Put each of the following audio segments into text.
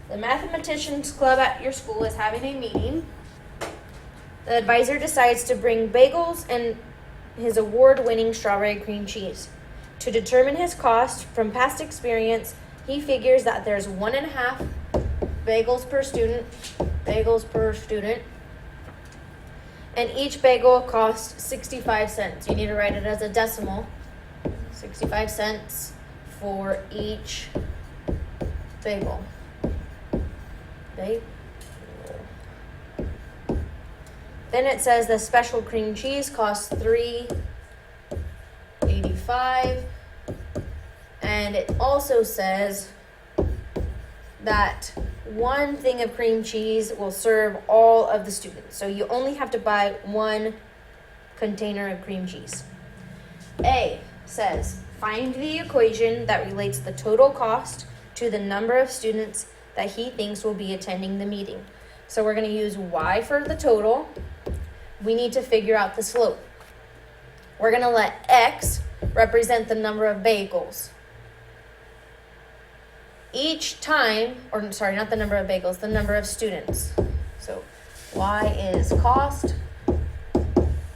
The mathematicians club at your school is having a meeting. The advisor decides to bring bagels and his award-winning strawberry cream cheese. To determine his cost from past experience, he figures that there's 1.5 bagels per student, and each bagel costs 65 cents. You need to write it as a decimal. 65 cents for each bagel. Then it says the special cream cheese costs $3.85, and it also says that one thing of cream cheese will serve all of the students. So you only have to buy one container of cream cheese. A says, find the equation that relates the total cost to the number of students that he thinks will be attending the meeting. So we're going to use y for the total. We need to figure out the slope. We're going to let x represent the number of bagels. Each time, or sorry, not the number of bagels, the number of students. So y is cost,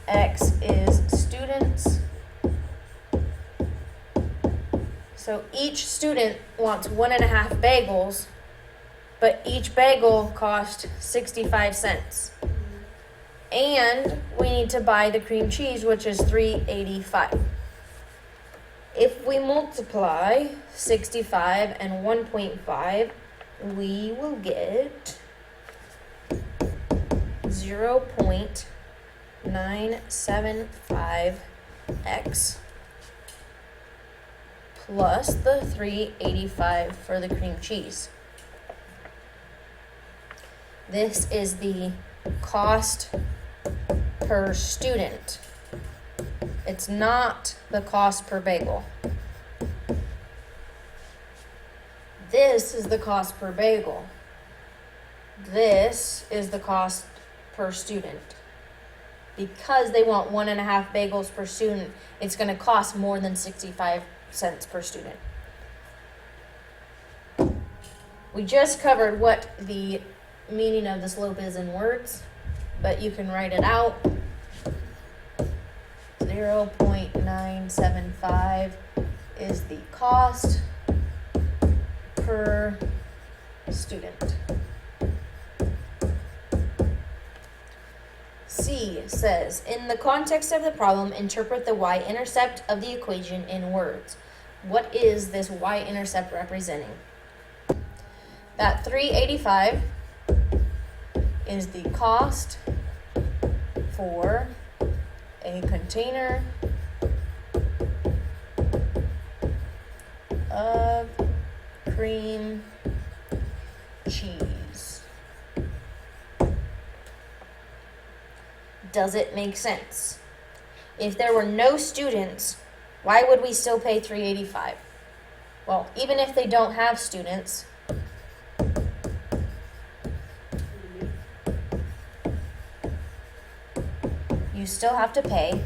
x is students. So each student wants 1.5 bagels, but each bagel costs 65 cents. And we need to buy the cream cheese, which is $3.85. If we multiply 65 and 1.5, we will get 0.975x plus the $3.85 for the cream cheese. This is the cost per student. It's not the cost per bagel. This is the cost per bagel. This is the cost per student. Because they want 1.5 bagels per student, it's going to cost more than 65 cents per student. We just covered what the meaning of the slope is in words, but you can write it out. 0.975 is the cost per student. C says, in the context of the problem, interpret the y-intercept of the equation in words. What is this y-intercept representing? That $3.85 is the cost for a container of cream cheese. Does it make sense? If there were no students, why would we still pay $3.85? Well, even if they don't have students, you still have to pay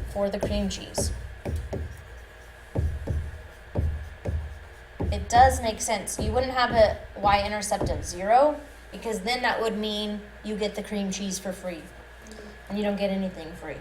for the cream cheese. It does make sense. You wouldn't have a y-intercept of 0 because then that would mean you get the cream cheese for free and you don't get anything free.